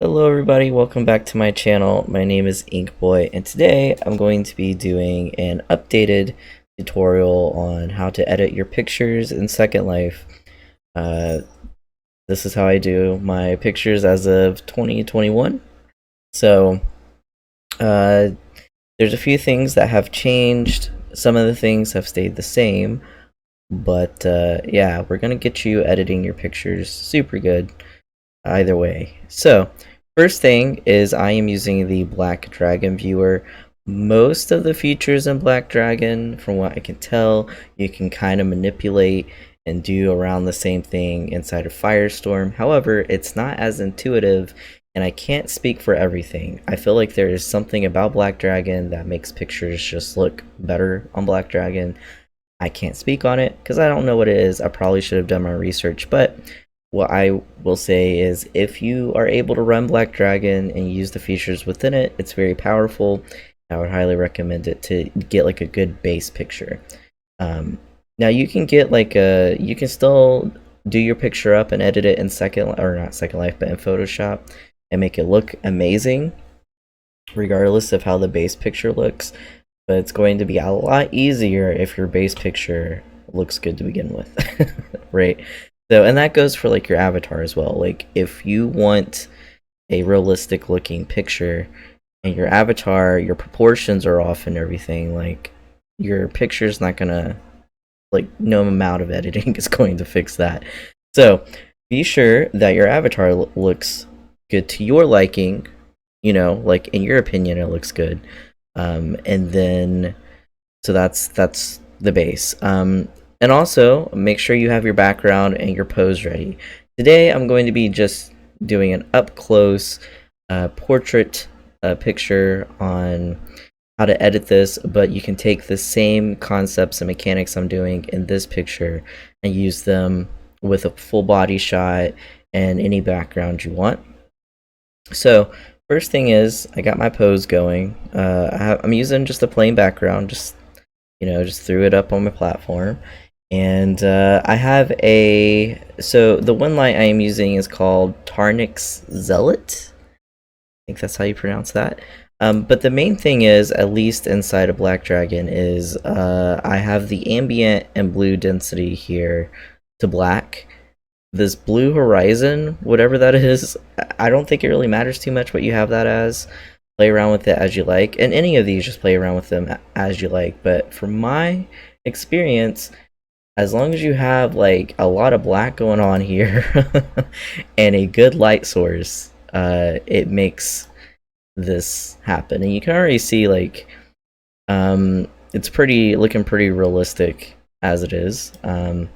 Hello everybody, welcome back to my channel. My name is Inkboy and today I'm going to be doing an updated tutorial on how to edit your pictures in Second Life. Uh, this is how I do my pictures as of 2021. So there's a few things that have changed. Some of the things have stayed the same, but yeah, we're gonna get you editing your pictures super good either way. So first thing is I am using the Black Dragon viewer. Most of the features in Black Dragon, from what I can tell, you can kind of manipulate and do around the same thing inside of Firestorm. However, it's not as intuitive, and I can't speak for everything. I feel like there is something about Black Dragon that makes pictures just look better on Black Dragon. I can't speak on it because I don't know what it is. I probably should have done my research, but what I will say is if you are able to run Black Dragon and use the features within it, it's very powerful. I would highly recommend it to get like a good base picture. Now you can get like you can still do your picture up and edit it in not Second Life, but in Photoshop and make it look amazing, regardless of how the base picture looks. But it's going to be a lot easier if your base picture looks good to begin with, right? So, and that goes for like your avatar as well. Like if you want a realistic looking picture and your avatar, your proportions are off and everything, like your picture's not gonna, like no amount of editing is going to fix that. So be sure that your avatar looks good to your liking, you know, like in your opinion it looks good. And then, so that's the base. And also, make sure you have your background and your pose ready. Today, I'm going to be just doing an up-close portrait picture on how to edit this, but you can take the same concepts and mechanics I'm doing in this picture and use them with a full body shot and any background you want. So, first thing is, I got my pose going. I'm using just a plain background, just threw it up on my platform. And I have so the one light I am using is called Tarnix Zealot. I think that's how you pronounce that. But the main thing is, at least inside of Black Dragon, is I have the ambient and blue density here to black. This blue horizon, whatever that is, I don't think it really matters too much what you have that as. Play around with it as you like. And any of these, just play around with them as you like. But from my experience, as long as you have like a lot of black going on here and a good light source, it makes this happen. And you can already see like it's looking pretty realistic as it is. And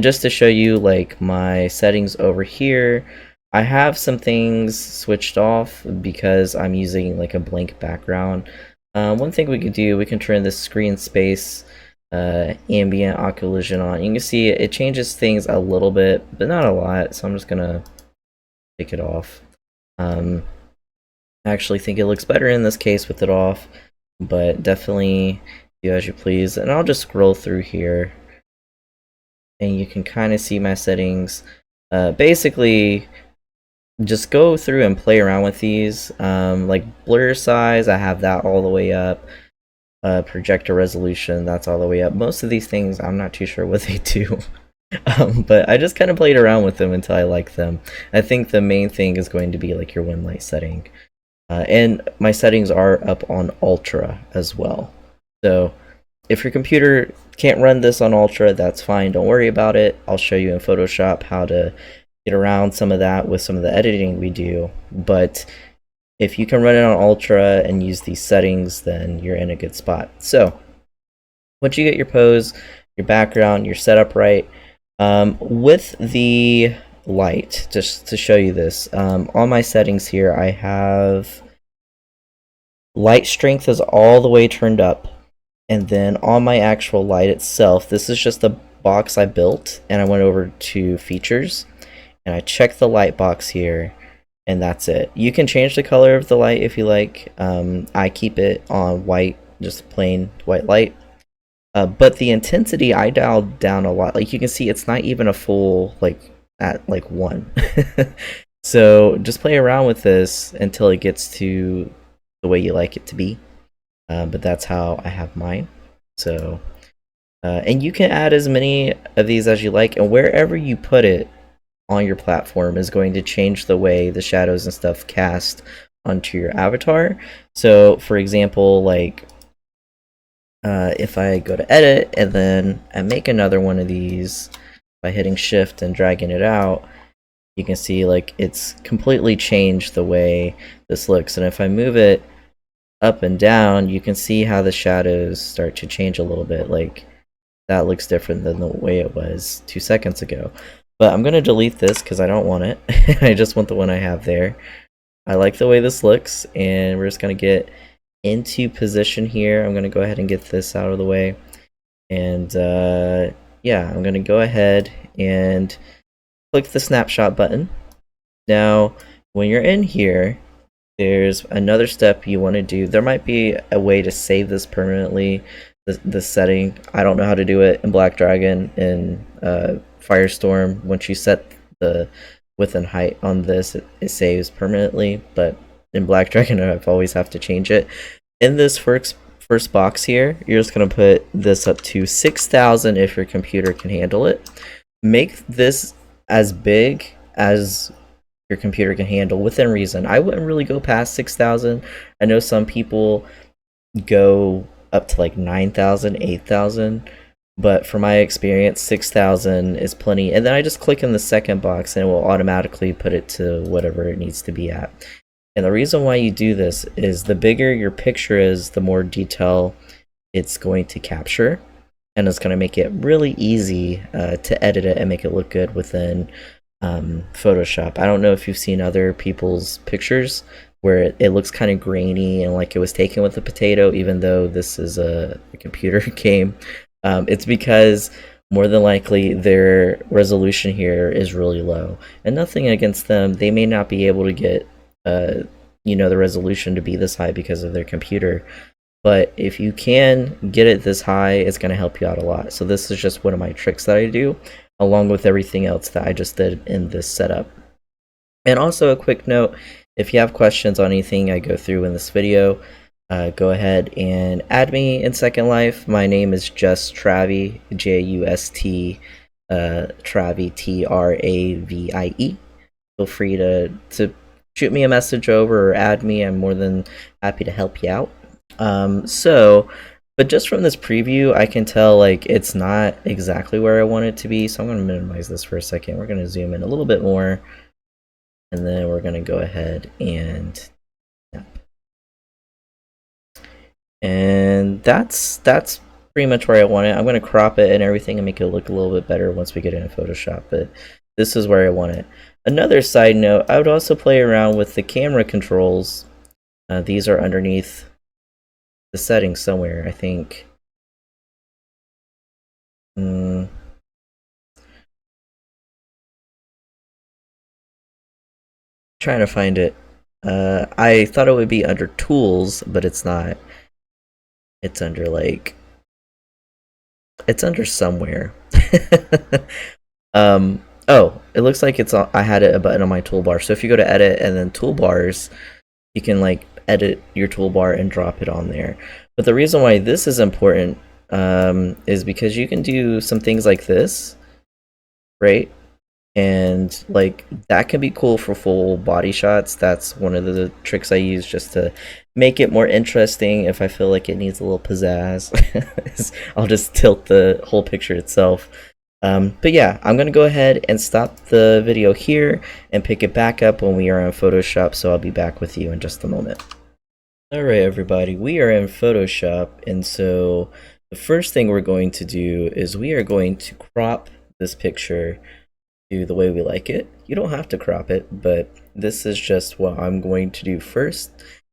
just to show you like my settings over here, I have some things switched off because I'm using like a blank background. One thing we could do, we can turn this screen space ambient occlusion on. You can see it changes things a little bit, but not a lot, so I'm just gonna take it off. I actually think it looks better in this case with it off, but definitely do as you please. And I'll just scroll through here and you can kind of see my settings. Basically just go through and play around with these. Like blur size, I have that all the way up. Projector resolution, that's all the way up. Most of these things, I'm not too sure what they do. But I just kind of played around with them until I like them. I think the main thing is going to be like your win light setting. And my settings are up on Ultra as well. So if your computer can't run this on Ultra, that's fine. Don't worry about it. I'll show you in Photoshop how to get around some of that with some of the editing we do. But if you can run it on Ultra and use these settings, then you're in a good spot. So once you get your pose, your background, your setup right, with the light, just to show you this, on my settings here, I have light strength is all the way turned up. And then on my actual light itself, this is just a box I built, and I went over to features and I checked the light box here. And that's it. You can change the color of the light if you like. I keep it on white, just plain white light. But the intensity I dialed down a lot. Like you can see, it's not even a full like at like 1. So just play around with this until it gets to the way you like it to be. But that's how I have mine. So, and you can add as many of these as you like, and wherever you put it on your platform is going to change the way the shadows and stuff cast onto your avatar. So, for example, like if I go to edit and then I make another one of these by hitting shift and dragging it out, you can see like it's completely changed the way this looks. And if I move it up and down, you can see how the shadows start to change a little bit. Like that looks different than the way it was 2 seconds ago. But I'm going to delete this because I don't want it. I just want the one I have there. I like the way this looks, and we're just going to get into position here. I'm going to go ahead and get this out of the way. And yeah, I'm going to go ahead and click the snapshot button. Now, when you're in here, there's another step you want to do. There might be a way to save this permanently, this setting. I don't know how to do it in Black Dragon. In Firestorm, once you set the width and height on this, it saves permanently, but in Black Dragon I've always have to change it. In this first box here, you're just going to put this up to 6,000 if your computer can handle it. Make this as big as your computer can handle within reason. I wouldn't really go past 6,000. I know some people go up to like 9,000, 8,000, but from my experience, 6,000 is plenty. And then I just click in the second box and it will automatically put it to whatever it needs to be at. And the reason why you do this is the bigger your picture is, the more detail it's going to capture, and it's going to make it really easy to edit it and make it look good within Photoshop. I don't know if you've seen other people's pictures where it looks kind of grainy and like it was taken with a potato, even though this is a computer game. It's because more than likely their resolution here is really low, and nothing against them. They may not be able to get the resolution to be this high because of their computer, but if you can get it this high, it's going to help you out a lot. So this is just one of my tricks that I do, along with everything else that I just did in this setup. And also a quick note, if you have questions on anything I go through in this video, go ahead and add me in Second Life. My name is just Travie, Just Travie, Travie. Feel free to shoot me a message over or add me. I'm more than happy to help you out. But just from this preview, I can tell like it's not exactly where I want it to be. So I'm going to minimize this for a second. We're going to zoom in a little bit more, and then we're going to go ahead and snap. And that's pretty much where I want it. I'm going to crop it and everything and make it look a little bit better once we get into Photoshop, but this is where I want it. Another side note, I would also play around with the camera controls. These are underneath the settings somewhere, I think. Trying to find it. I thought it would be under tools, but it's not. It's under like, it's under somewhere. Oh, it looks like it's I had a button on my toolbar. So if you go to edit and then toolbars, you can like edit your toolbar and drop it on there. But the reason why this is important is because you can do some things like this, right? And like that can be cool for full body shots. That's one of the tricks I use just to make it more interesting. If I feel like it needs a little pizzazz, I'll just tilt the whole picture itself. But yeah, I'm gonna go ahead and stop the video here and pick it back up when we are in Photoshop, so I'll be back with you in just a moment. Alright everybody, we are in Photoshop, and so the first thing we're going to do is we are going to crop this picture to the way we like it. You don't have to crop it, but this is just what I'm going to do first.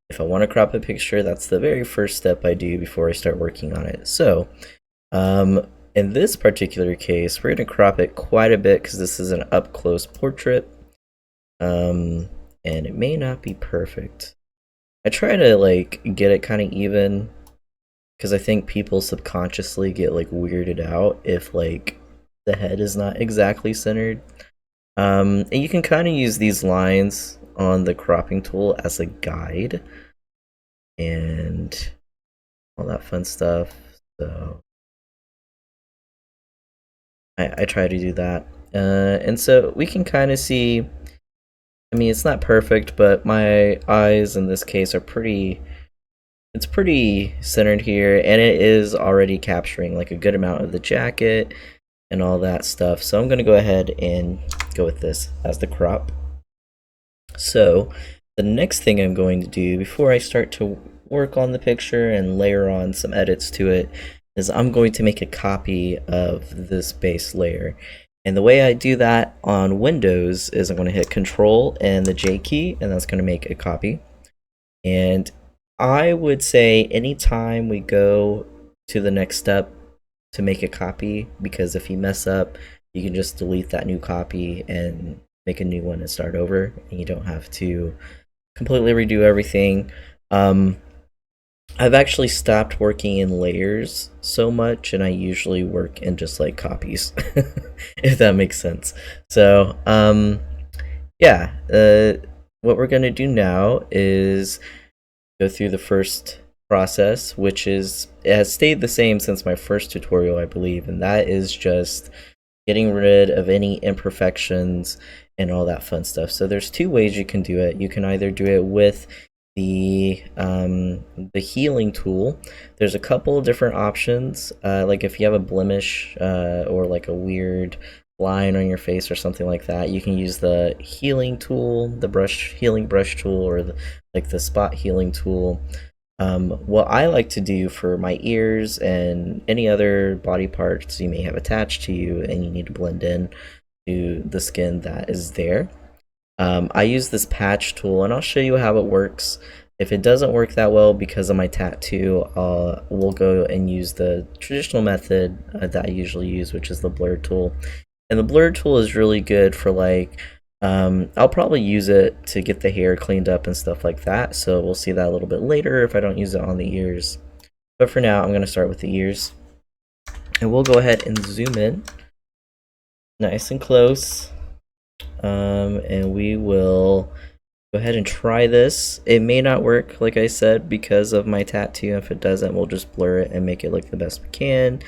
If I want to crop a picture, that's the very first step I do before I start working on it. So, in this particular case, we're going to crop it quite a bit because this is an up-close portrait, and it may not be perfect. I try to like get it kind of even because I think people subconsciously get like weirded out if like the head is not exactly centered. And you can kind of use these lines on the cropping tool as a guide and all that fun stuff. So I try to do that. And so we can kind of see, I mean, it's not perfect, but my eyes in this case are it's pretty centered here, and it is already capturing like a good amount of the jacket and all that stuff. So I'm going to go ahead and go with this as the crop. So the next thing I'm going to do before I start to work on the picture and layer on some edits to it is I'm going to make a copy of this base layer. And the way I do that on Windows is I'm going to hit Control and the J key, and that's going to make a copy. And I would say anytime we go to the next step to make a copy, because if you mess up, you can just delete that new copy and make a new one and start over, and you don't have to completely redo everything. I've actually stopped working in layers so much, and I usually work in just like copies, if that makes sense. So, yeah, what we're gonna do now is go through the first process, which is, it has stayed the same since my first tutorial, I believe, and that is just getting rid of any imperfections and all that fun stuff. So there's two ways you can do it. You can either do it with the healing tool. There's a couple different options, like if you have a blemish or like a weird line on your face or something like that, you can use the healing tool, the healing brush tool, or like the spot healing tool. What I like to do for my ears and any other body parts you may have attached to you and you need to blend in to the skin that is there, I use this patch tool, and I'll show you how it works. If it doesn't work that well because of my tattoo, we'll go and use the traditional method that I usually use, which is the blur tool. And the blur tool is really good for like, I'll probably use it to get the hair cleaned up and stuff like that, so we'll see that a little bit later if I don't use it on the ears. But for now, I'm going to start with the ears. And we'll go ahead and zoom in nice and close. And we will go ahead and try this. It may not work, like I said, because of my tattoo. If it doesn't, we'll just blur it and make it look the best we can.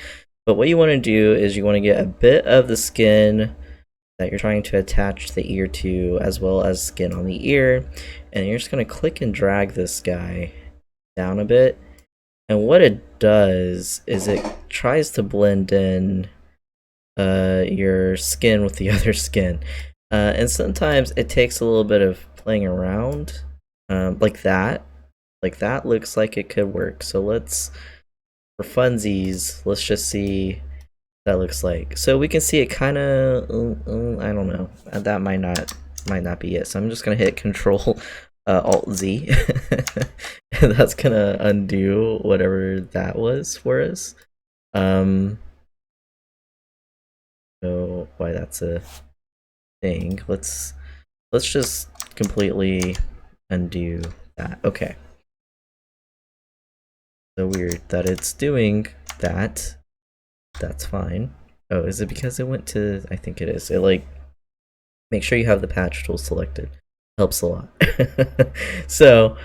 But what you want to do is you want to get a bit of the skin that you're trying to attach the ear to, as well as skin on the ear, and you're just going to click and drag this guy down a bit. And what it does is it tries to blend in your skin with the other skin. And sometimes it takes a little bit of playing around, like that. Like that looks like it could work. So for funsies, let's just see what that looks like. So we can see it kind of, I don't know. That might not be it. So I'm just gonna hit Control Alt Z, and that's gonna undo whatever that was for us. So why that's a thing. Let's just completely undo that. Okay. So weird that it's doing that. That's fine. Oh, is it because it went to, I think it is. It like, make sure you have the patch tool selected. Helps a lot. So,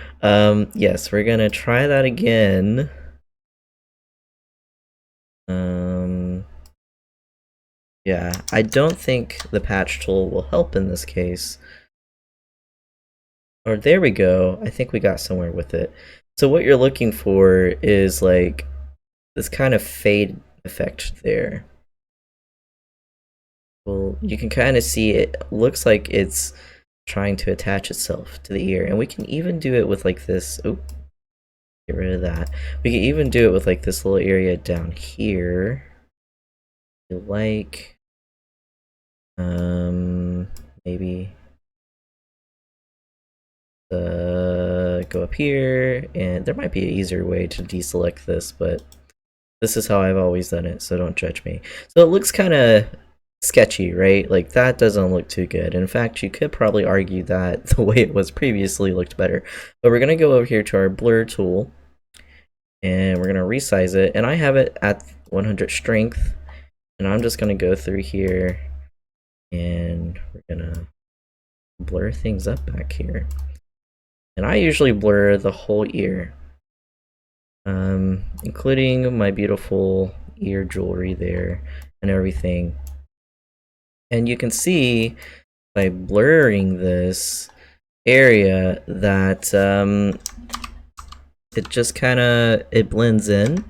yes, we're gonna try that again. Yeah, I don't think the patch tool will help in this case. Or there we go. I think we got somewhere with it. So what you're looking for is like this kind of fade effect there. Well, you can kind of see it looks like it's trying to attach itself to the ear, and we can even do it with like this. Oh, get rid of that. We can even do it with like this little area down here. You like, maybe go up here, and there might be an easier way to deselect this, but this is how I've always done it, so don't judge me. So it looks kind of sketchy, right? Like that doesn't look too good. In fact, you could probably argue that the way it was previously looked better. But we're gonna go over here to our blur tool, and we're gonna resize it, and I have it at 100 strength, and I'm just gonna go through here And we're gonna blur things up back here. And I usually blur the whole ear, including my beautiful ear jewelry there and everything. And you can see by blurring this area that it just kind of it blends in,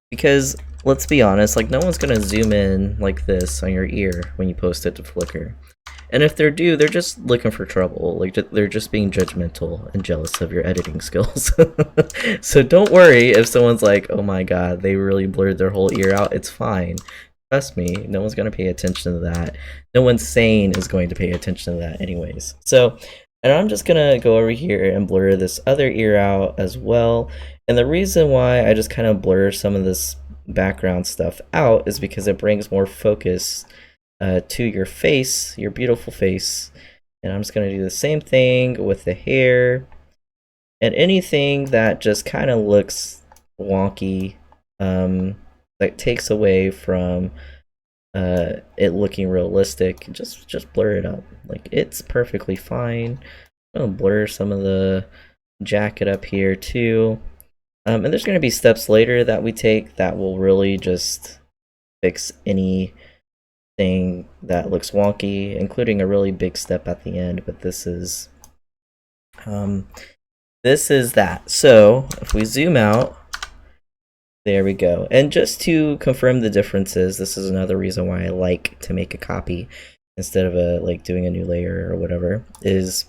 because let's be honest, like no one's gonna zoom in like this on your ear when you post it to Flickr. And if they do, they're just looking for trouble. Like they're just being judgmental and jealous of your editing skills. So don't worry if someone's like, "Oh my god, they really blurred their whole ear out." It's fine. Trust me, no one's gonna pay attention to that. No one sane is going to pay attention to that, anyways. So, and I'm just gonna go over here and blur this other ear out as well. And the reason why I just kind of blur some of this background stuff out is because it brings more focus to your face, your beautiful face. And I'm just going to do the same thing with the hair and anything that just kind of looks wonky, that takes away from it looking realistic. Just blur it up. Like, it's perfectly fine. I'm going to blur some of the jacket up here too. And there's going to be steps later that we take that will really just fix any thing that looks wonky, including a really big step at the end, but this is that. So if we zoom out, there we go. And just to confirm the differences, this is another reason why I like to make a copy instead of like doing a new layer or whatever, is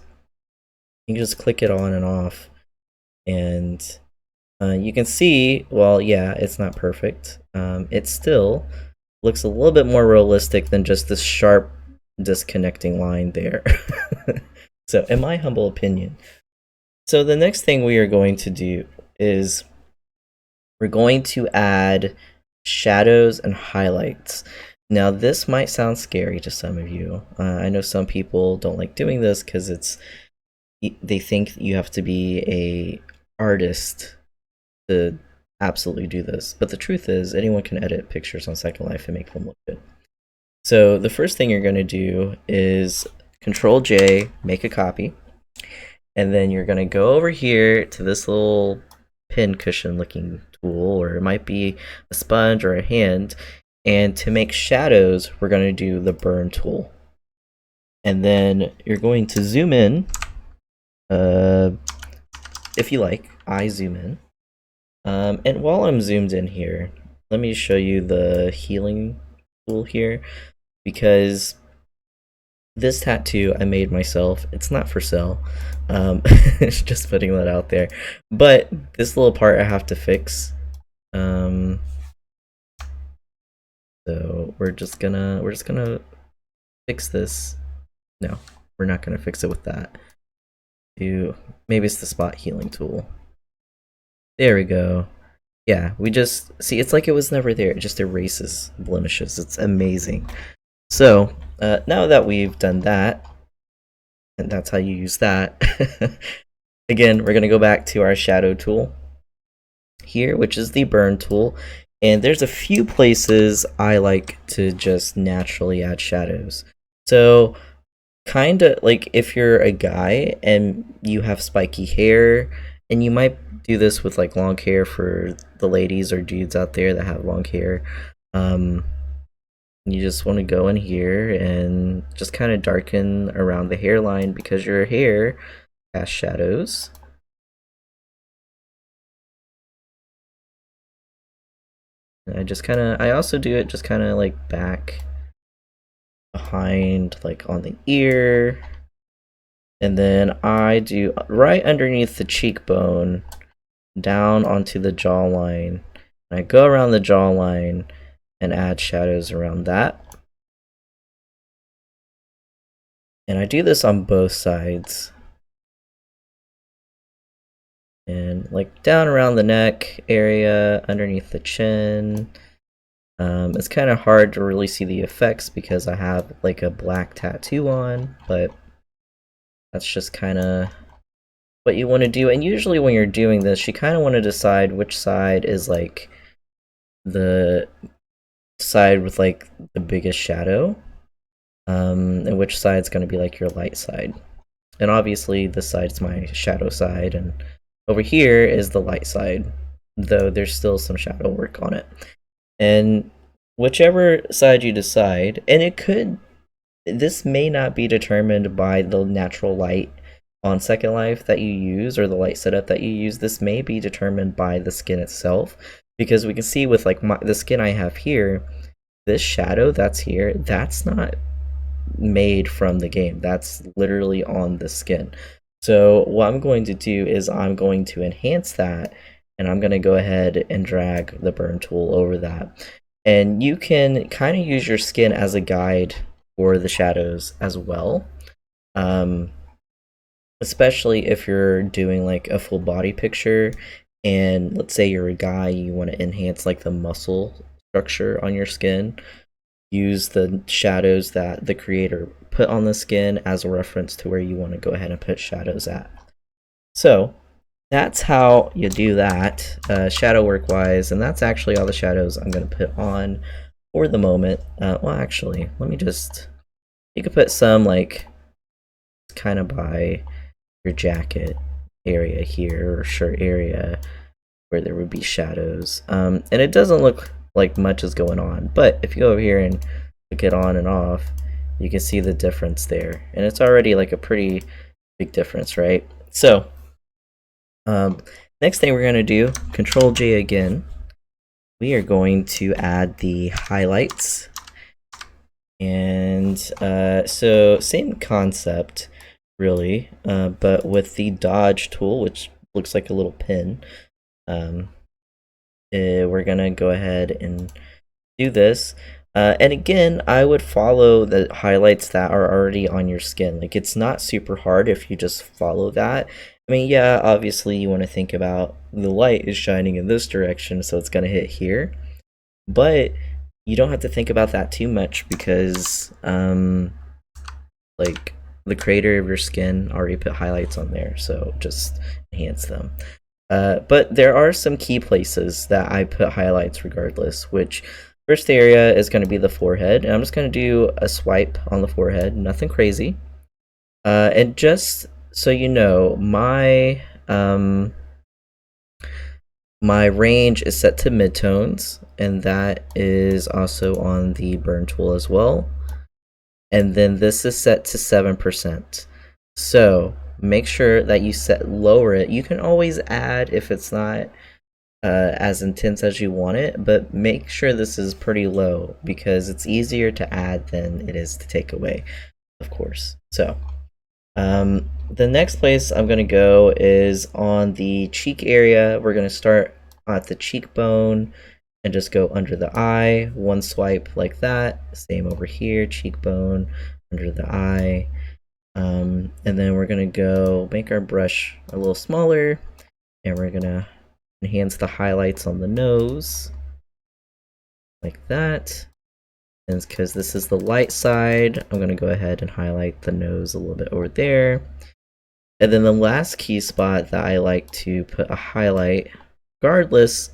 you can just click it on and off, and you can see, well, yeah, it's not perfect. It still looks a little bit more realistic than just this sharp disconnecting line there. So, in my humble opinion. So the next thing we are going to do is we're going to add shadows and highlights. Now, this might sound scary to some of you. I know some people don't like doing this because they think you have to be a artist to absolutely do this, but the truth is anyone can edit pictures on Second Life and make them look good. So the first thing you're going to do is Control J, make a copy, and then you're going to go over here to this little pin cushion looking tool, or it might be a sponge or a hand, and to make shadows we're going to do the burn tool, and then you're going to zoom in. If you like, I zoom in. And while I'm zoomed in here, let me show you the healing tool here, because this tattoo I made myself. It's not for sale. Just putting that out there. But this little part I have to fix. So we're just gonna fix this. No, we're not gonna fix it with that. Maybe it's the spot healing tool. There we go. Yeah, we just see, it's like it was never there. It just erases blemishes. It's amazing. So now that we've done that, and that's how you use that, again, we're gonna go back to our shadow tool here, which is the burn tool. And there's a few places I like to just naturally add shadows. So kind of like if you're a guy and you have spiky hair, and you might do this with like long hair for the ladies or dudes out there that have long hair. You just want to go in here and just kind of darken around the hairline, because your hair casts shadows. And I also do it just kind of like back behind, like on the ear. And then I do right underneath the cheekbone, down onto the jawline. And I go around the jawline and add shadows around that. And I do this on both sides. And like down around the neck area, underneath the chin. It's kind of hard to really see the effects because I have like a black tattoo on, but that's just kind of what you want to do. And usually when you're doing this, you kind of want to decide which side is like the side with like the biggest shadow. and which side's going to be like your light side. And obviously this side's my shadow side, and over here is the light side, though there's still some shadow work on it. And whichever side you decide, and this may not be determined by the natural light on Second Life that you use or the light setup that you use. This may be determined by the skin itself, because we can see with like the skin I have here, this shadow that's here, that's not made from the game. That's literally on the skin. So what I'm going to do is I'm going to enhance that, and I'm going to go ahead and drag the burn tool over that. And you can kind of use your skin as a guide for the shadows as well. Especially if you're doing like a full body picture, and let's say you're a guy, you want to enhance like the muscle structure on your skin. Use the shadows that the creator put on the skin as a reference to where you want to go ahead and put shadows at. So that's how you do that, shadow work wise, and that's actually all the shadows I'm going to put on for the moment. Well, actually, let me just, you could put some like kind of by your jacket area here, or shirt area, where there would be shadows. And it doesn't look like much is going on, but if you go over here and click it on and off, you can see the difference there, and it's already like a pretty big difference, right? So next thing we're going to do, Control J again, we are going to add the highlights. And so same concept really, but with the dodge tool, which looks like a little pin. We're gonna go ahead and do this, and again, I would follow the highlights that are already on your skin. Like, it's not super hard if you just follow that. I mean, yeah, obviously you want to think about the light is shining in this direction, so it's gonna hit here, but you don't have to think about that too much, because like, the creator of your skin already put highlights on there, so just enhance them. But there are some key places that I put highlights regardless, which first area is going to be the forehead, and I'm just going to do a swipe on the forehead, nothing crazy. And just so you know, my range is set to midtones, and that is also on the burn tool as well. And then this is set to 7%. So make sure that you lower it. You can always add if it's not as intense as you want it, but make sure this is pretty low, because it's easier to add than it is to take away, of course. So the next place I'm going to go is on the cheek area. We're going to start at the cheekbone and just go under the eye, one swipe like that. Same over here, cheekbone, under the eye. And then we're gonna go make our brush a little smaller, and we're gonna enhance the highlights on the nose like that. And because this is the light side, I'm gonna go ahead and highlight the nose a little bit over there. And then the last key spot that I like to put a highlight regardless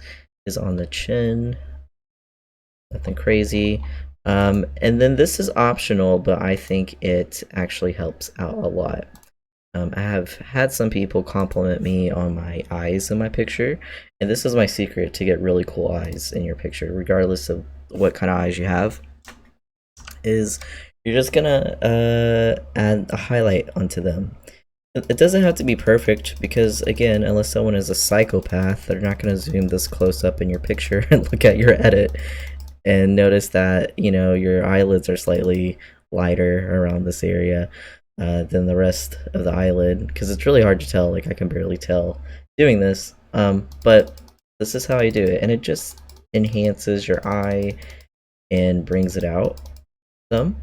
is on the chin. Nothing crazy. And then this is optional, but I think it actually helps out a lot. I have had some people compliment me on my eyes in my picture, and this is my secret to get really cool eyes in your picture, regardless of what kind of eyes you have, is you're just gonna add a highlight onto them. It doesn't have to be perfect, because again, unless someone is a psychopath, they're not going to zoom this close up in your picture and look at your edit and notice that, you know, your eyelids are slightly lighter around this area than the rest of the eyelid, because it's really hard to tell. Like, I can barely tell doing this, but this is how I do it, and it just enhances your eye and brings it out some.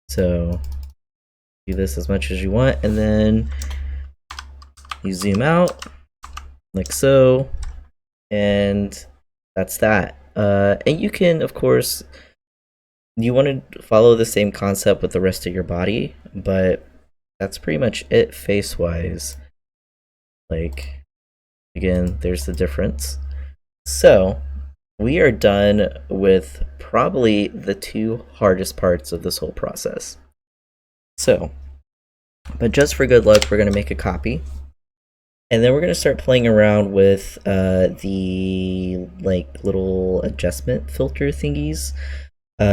So do this as much as you want, and then you zoom out like so, and that's that. And you can, of course, you want to follow the same concept with the rest of your body, but that's pretty much it face wise. Like, again, there's the difference. So we are done with probably the two hardest parts of this whole process. So, but just for good luck, we're going to make a copy. And then we're going to start playing around with the like little adjustment filter thingies.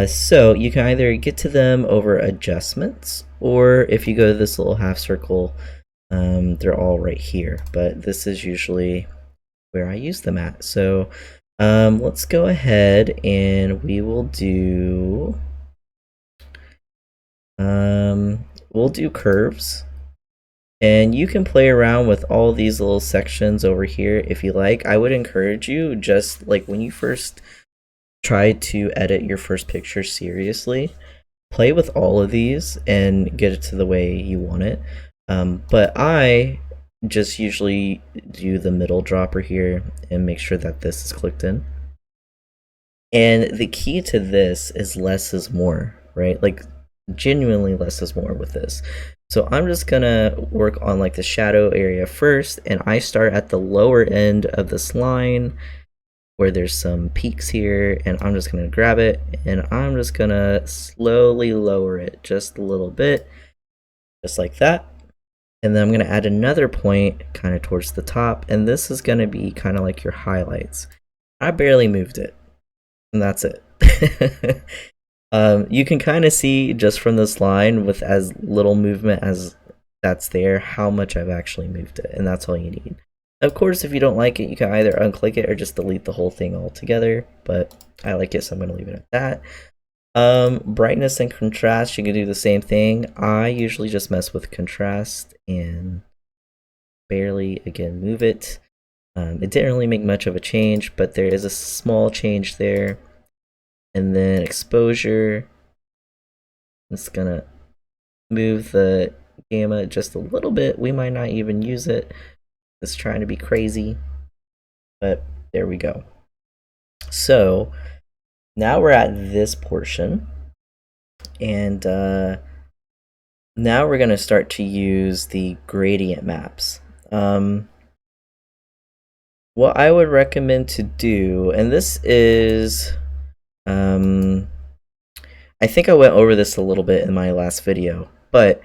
So you can either get to them over adjustments, or if you go to this little half circle, they're all right here. But this is usually where I use them at. So let's go ahead and we will do we'll do curves. And you can play around with all these little sections over here if you like. I would encourage you, just like when you first try to edit your first picture seriously, play with all of these and get it to the way you want it. But I just usually do the middle dropper here and make sure that this is clicked in. And the key to this is less is more, right? Like genuinely less is more with this. So I'm just gonna work on like the shadow area first, and I start at the lower end of this line where there's some peaks here, and I'm just gonna grab it and I'm just gonna slowly lower it just a little bit, just like that. And then I'm gonna add another point kind of towards the top, and this is gonna be kind of like your highlights. I barely moved it, and that's it. You can kind of see just from this line with as little movement as that's there how much I've actually moved it, and that's all you need. Of course, if you don't like it, you can either unclick it or just delete the whole thing altogether, but I like it, so I'm going to leave it at that. Brightness and contrast, you can do the same thing. I usually just mess with contrast and barely, again, move it. It didn't really make much of a change, but there is a small change there. And then exposure, I'm just gonna move the gamma just a little bit. We might not even use it. It's trying to be crazy, but there we go. So now we're at this portion, and now we're gonna start to use the gradient maps. What I would recommend to do, and this is I think I went over this a little bit in my last video, but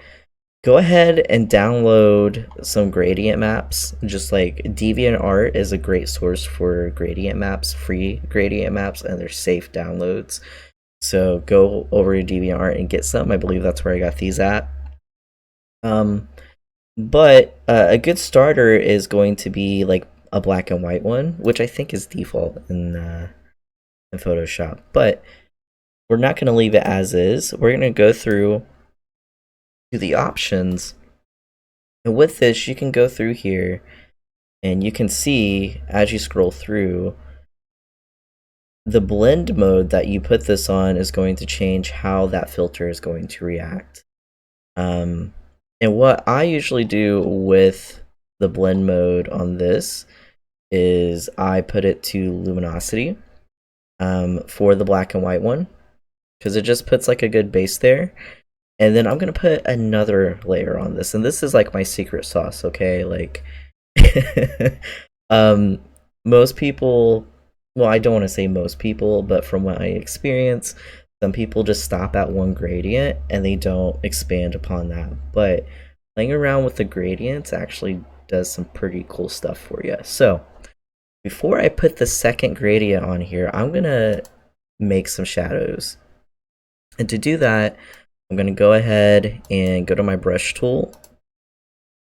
go ahead and download some gradient maps. Just like DeviantArt is a great source for gradient maps, free gradient maps, and they're safe downloads. So go over to DeviantArt and get some. I believe that's where I got these at. But a good starter is going to be like a black and white one, which I think is default in Photoshop. But we're not going to leave it as is. We're going to go through to the options. And with this, you can go through here and you can see as you scroll through, the blend mode that you put this on is going to change how that filter is going to react. And what I usually do with the blend mode on this is I put it to luminosity for the black and white one, because it just puts like a good base there. And then I'm gonna put another layer on this, and this is like my secret sauce, okay? Like most people, well, I don't want to say most people, but from what I experience, some people just stop at one gradient and they don't expand upon that. But playing around with the gradients actually does some pretty cool stuff for you. So before I put the second gradient on here, I'm gonna make some shadows. And to do that, I'm going to go ahead and go to my brush tool.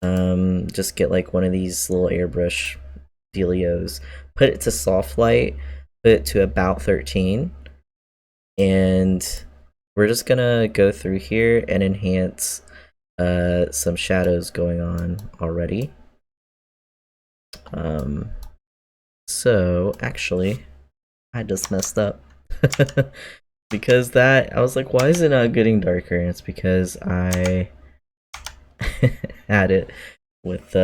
Just get like one of these little airbrush dealios. Put it to soft light. Put it to about 13. And we're just going to go through here and enhance some shadows going on already. So actually, I just messed up. Because that, I was like, why is it not getting darker? And it's because I had it with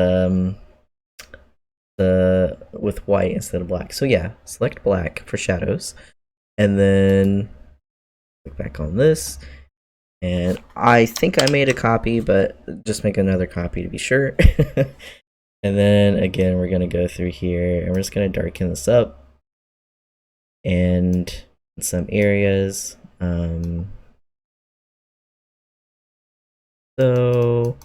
white instead of black. So yeah, select black for shadows, and then click back on this. And I think I made a copy, but just make another copy to be sure. And then again, we're gonna go through here, and we're just gonna darken this up. and in some areas. So,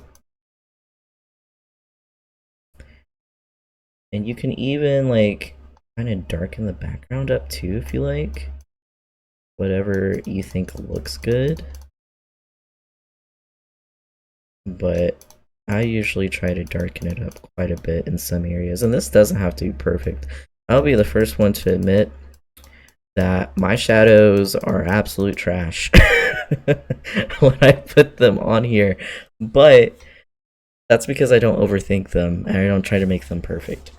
and you can even like kind of darken the background up too if you like. Whatever you think looks good. But I usually try to darken it up quite a bit in some areas, and this doesn't have to be perfect. I'll be the first one to admit that my shadows are absolute trash when I put them on here, but that's because I don't overthink them and I don't try to make them perfect.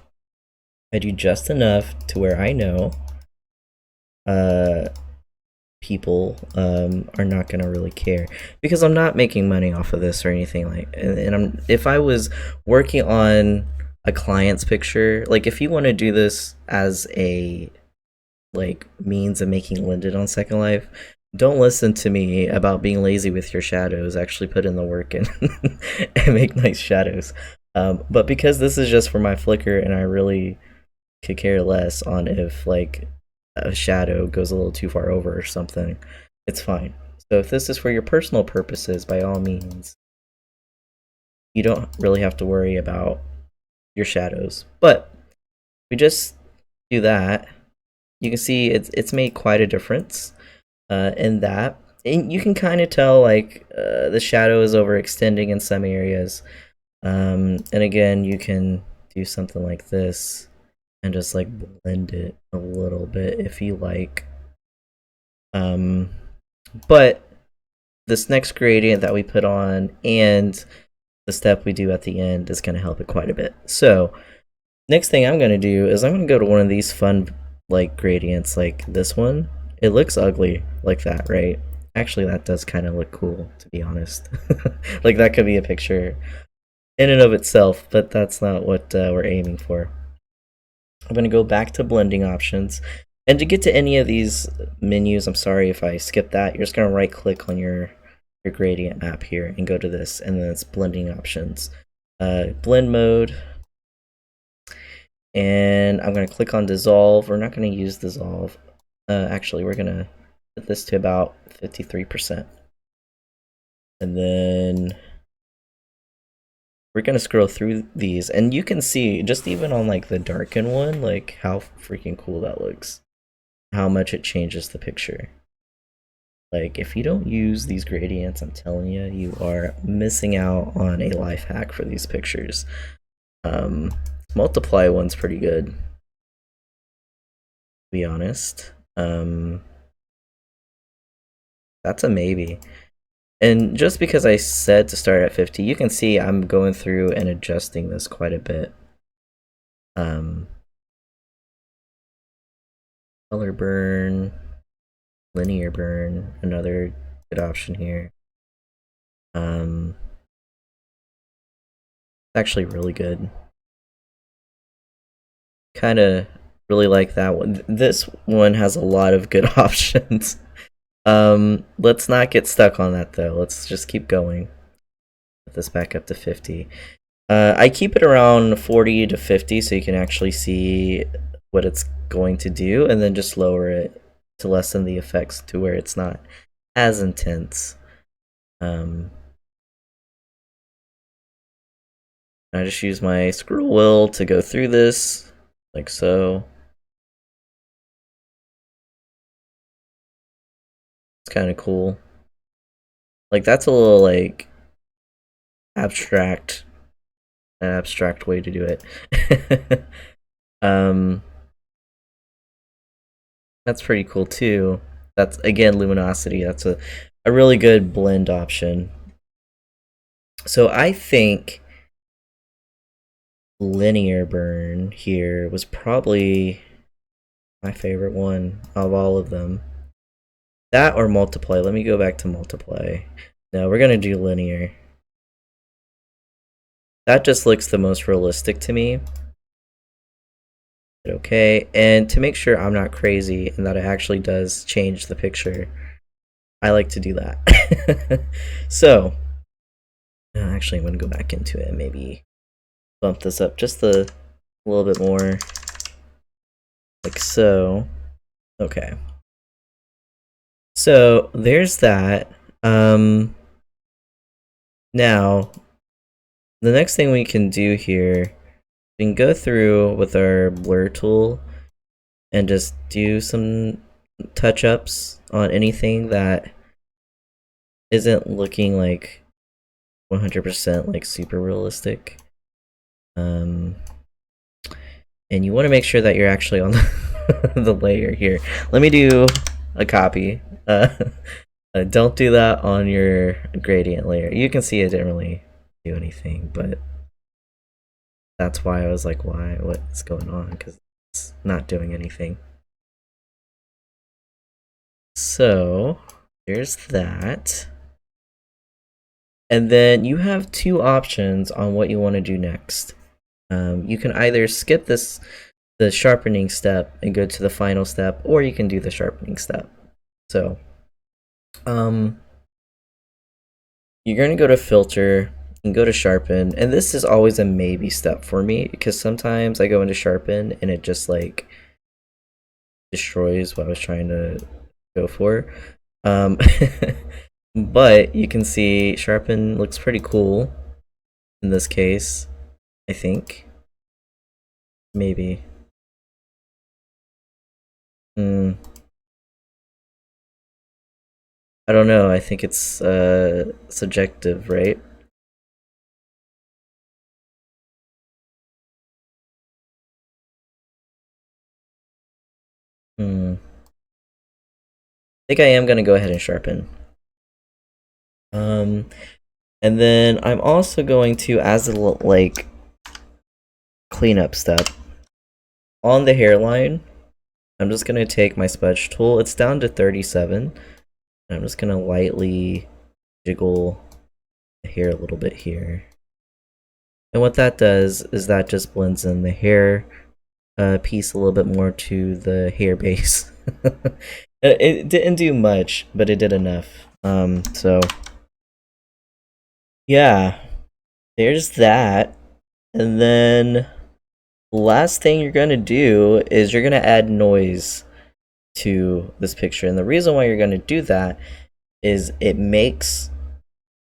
I do just enough to where I know people are not gonna really care, because I'm not making money off of this or anything like. And if I was working on a client's picture, like if you want to do this as a like means of making Linden on Second Life, don't listen to me about being lazy with your shadows. Actually put in the work and and make nice shadows. But because this is just for my Flickr and I really could care less on if like a shadow goes a little too far over or something, it's fine. So if this is for your personal purposes, by all means, you don't really have to worry about your shadows. But we just do that. You can see it's made quite a difference in that. And you can kind of tell like the shadow is overextending in some areas. And again, you can do something like this and just like blend it a little bit if you like. But this next gradient that we put on and the step we do at the end is going to help it quite a bit. So next thing I'm going to do is I'm going to go to one of these fun like gradients like this one. It looks ugly like that, right? Actually, that does kind of look cool, to be honest. Like that could be a picture in and of itself, but that's not what we're aiming for. I'm going to go back to blending options. And to get to any of these menus, I'm sorry if I skip that, you're just going to right click on your gradient map here and go to this, and then it's blending options. Blend mode. And I'm going to click on dissolve. We're not going to use dissolve. Actually, we're going to put this to about 53%. And then we're going to scroll through these, and you can see just even on like the darken one, like how freaking cool that looks, how much it changes the picture. Like if you don't use these gradients, I'm telling you, you are missing out on a life hack for these pictures. Multiply one's pretty good, to be honest. That's a maybe. And just because I said to start at 50, you can see I'm going through and adjusting this quite a bit. Color burn, linear burn, another good option here. It's actually really good. Kind of really like that one. This one has a lot of good options. Let's not get stuck on that though. Let's just keep going. Put this back up to 50. I keep it around 40 to 50 so you can actually see what it's going to do, and then just lower it to lessen the effects to where it's not as intense. I just use my scroll wheel to go through this, like so. It's kind of cool. Like that's a little like abstract way to do it. That's pretty cool too. That's again luminosity. That's a really good blend option. So I think linear burn here was probably my favorite one of all of them. That or multiply. Let me go back to multiply. No, we're gonna do linear. That just looks the most realistic to me. Okay, and to make sure I'm not crazy and that it actually does change the picture, I like to do that. So, actually I'm gonna go back into it and maybe bump this up just a little bit more, like so. Okay. So there's that. Now, the next thing we can do here, we can go through with our blur tool and just do some touch-ups on anything that isn't looking like 100% like super realistic. And you want to make sure that you're actually on the layer here. Let me do a copy. Don't do that on your gradient layer. You can see it didn't really do anything, but that's why I was like, why? What's going on? Because it's not doing anything. So there's that. And then you have two options on what you want to do next. You can either skip the sharpening step and go to the final step, or you can do the sharpening step. So you're going to go to filter and go to sharpen, and this is always a maybe step for me because sometimes I go into sharpen and it just like destroys what I was trying to go for. But you can see sharpen looks pretty cool in this case, I think. Maybe. I don't know. I think it's subjective, right? I think I am gonna go ahead and sharpen. And then I'm also going to, as a like cleanup step, on the hairline, I'm just gonna take my smudge tool. It's down to 37. And I'm just gonna lightly jiggle the hair a little bit here. And what that does is that just blends in the hair piece a little bit more to the hair base. It didn't do much, but it did enough. So yeah, there's that. And then the last thing you're gonna do is you're gonna add noise to this picture. And the reason why you're gonna do that is it makes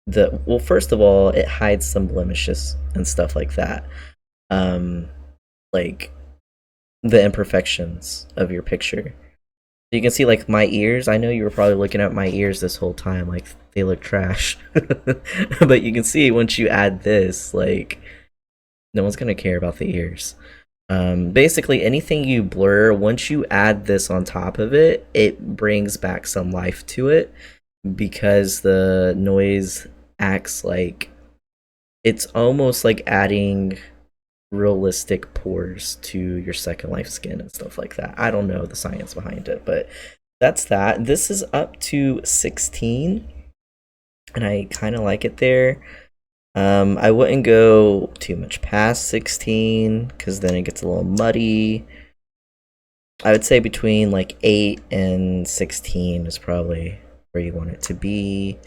well, first of all, it hides some blemishes and stuff like that. Like the imperfections of your picture. You can see like my ears. I know you were probably looking at my ears this whole time, like they look trash. But you can see once you add this, like no one's gonna care about the ears. Basically anything you blur, once you add this on top of it, it brings back some life to it because the noise acts like it's almost like adding realistic pores to your Second Life skin and stuff like that. I don't know the science behind it, but that's that. This is up to 16, and I kind of like it there. I wouldn't go too much past 16 because then it gets a little muddy. I would say between like 8 and 16 is probably where you want it to be.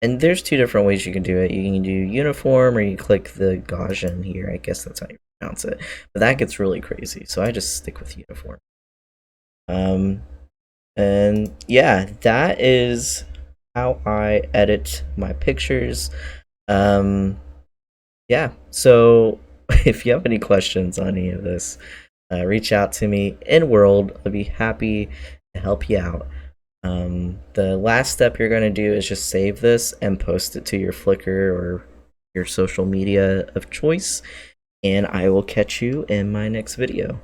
And there's two different ways you can do it. You can do uniform or you click the Gaussian here. I guess that's how you pronounce it. But that gets really crazy, so I just stick with uniform. And yeah, that is how I edit my pictures. Yeah, so if you have any questions on any of this, reach out to me in World. I'll be happy to help you out. The last step you're going to do is just save this and post it to your Flickr or your social media of choice, and I will catch you in my next video.